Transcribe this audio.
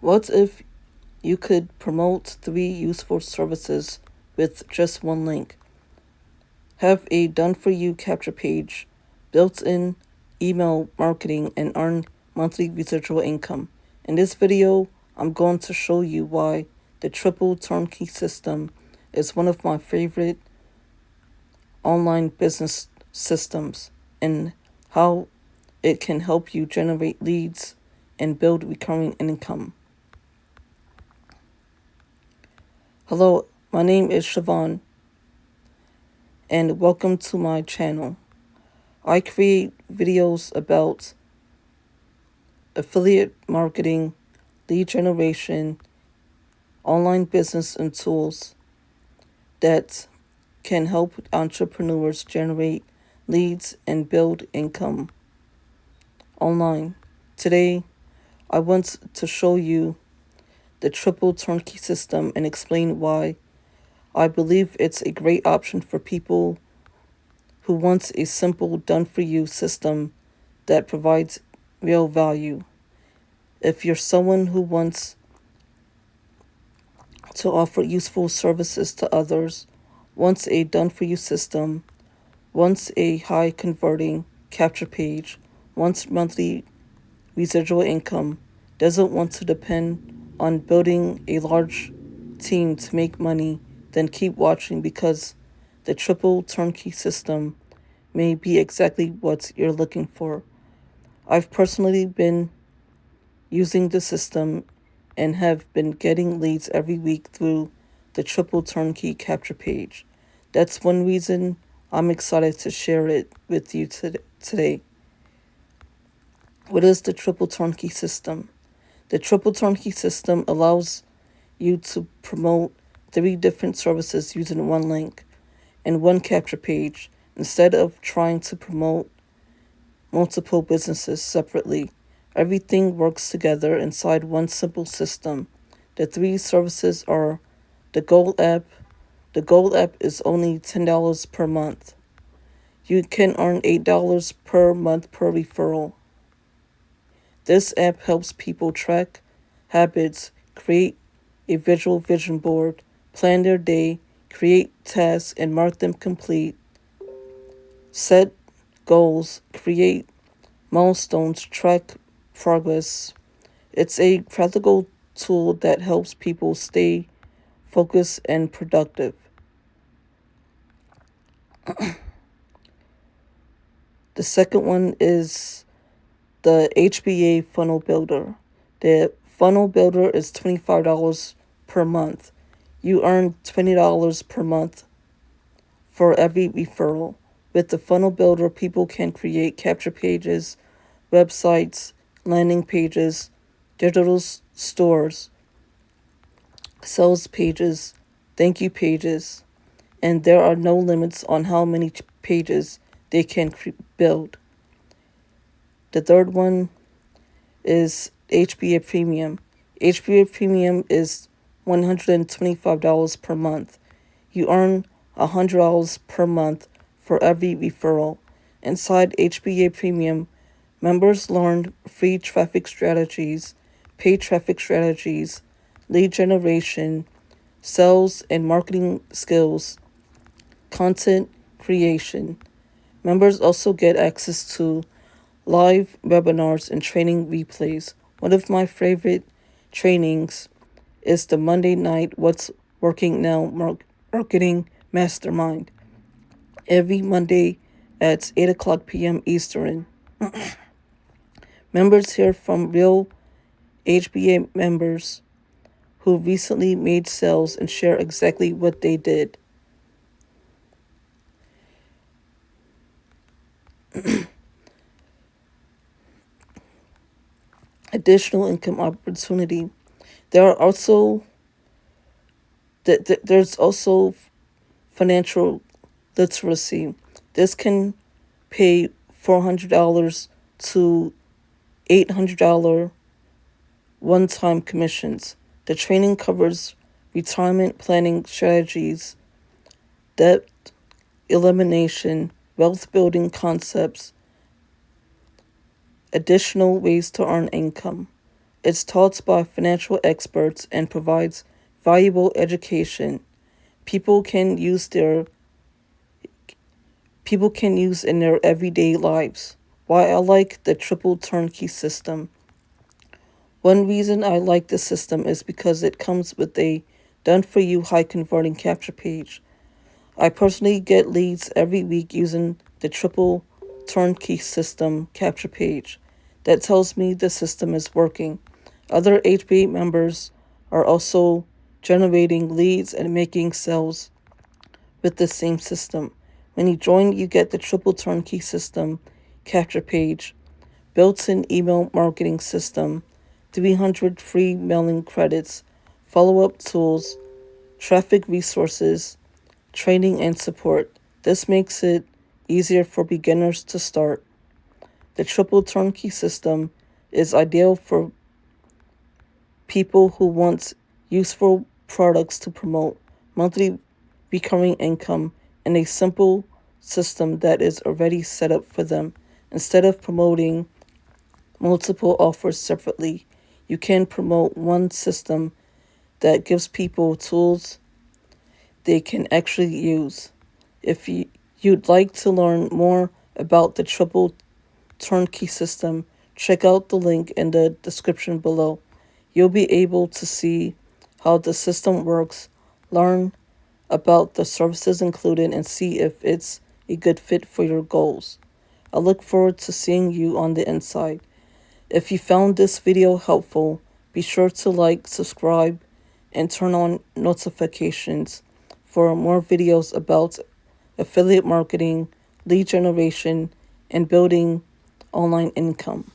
What if you could promote 3 useful services with just one link? Have a done-for-you capture page, built-in email marketing, and earn monthly residual income. In this video, I'm going to show you why the triple turnkey system is one of my favorite online business systems and how it can help you generate leads and build recurring income. Hello, my name is Siobhan, and welcome to my channel. I create videos about affiliate marketing, lead generation, online business, and tools that can help entrepreneurs generate leads and build income online. Today, I want to show you the triple turnkey system and explain why I believe it's a great option for people who want a simple, done-for-you system that provides real value. If you're someone who wants to offer useful services to others, wants a done-for-you system, wants a high-converting capture page, wants monthly residual income, doesn't want to depend on building a large team to make money, then keep watching because the triple turnkey system may be exactly what you're looking for. I've personally been using the system and have been getting leads every week through the triple turnkey capture page. That's one reason I'm excited to share it with you today. What is the triple turnkey system? The triple turnkey system allows you to promote 3 different services using one link and one capture page instead of trying to promote multiple businesses separately. Everything works together inside one simple system. The 3 services are the Gold app. The Gold app is only $10 per month. You can earn $8 per month per referral. This app helps people track habits, create a visual vision board, plan their day, create tasks, and mark them complete, set goals, create milestones, track progress. It's a practical tool that helps people stay focused and productive. The second one is the HBA Funnel Builder. The Funnel Builder is $25 per month. You earn $20 per month for every referral. With the Funnel Builder, people can create capture pages, websites, landing pages, digital stores, sales pages, thank you pages, and there are no limits on how many pages they can build. The third one is HBA Premium. HBA Premium is $125 per month. You earn $100 per month for every referral. Inside HBA Premium, members learn free traffic strategies, paid traffic strategies, lead generation, sales and marketing skills, content creation. Members also get access to live webinars and training replays. One of my favorite trainings is the Monday night What's Working Now Marketing Mastermind. Every Monday at 8 o'clock p.m. Eastern. Members hear from real HBA members who recently made sales and share exactly what they did. Additional income opportunity. There's also financial literacy. This can pay $400 to $800 one-time commissions. The training covers retirement planning strategies, debt elimination, wealth building concepts, additional ways to earn income. It's taught by financial experts and provides valuable education people can use their people can use in their everyday lives. Why I like the triple turnkey system. One reason I like this system is because it comes with a done for you high converting capture page. I personally get leads every week using the triple turnkey system capture page that tells me the system is working. Other HBA members are also generating leads and making sales with the same system. When you join, you get the triple turnkey system capture page, built in email marketing system, 300 free mailing credits, follow up tools, traffic resources, training, and support. This makes it easier for beginners to start. The triple turnkey system is ideal for people who want useful products to promote, monthly recurring income, and a simple system that is already set up for them. Instead of promoting multiple offers separately, you can promote one system that gives people tools they can actually use. If you'd like to learn more about the triple turnkey system, check out the link in the description below. You'll be able to see how the system works, learn about the services included, and see if it's a good fit for your goals. I look forward to seeing you on the inside. If you found this video helpful, be sure to like, subscribe, and turn on notifications for more videos about affiliate marketing, lead generation, and building online income.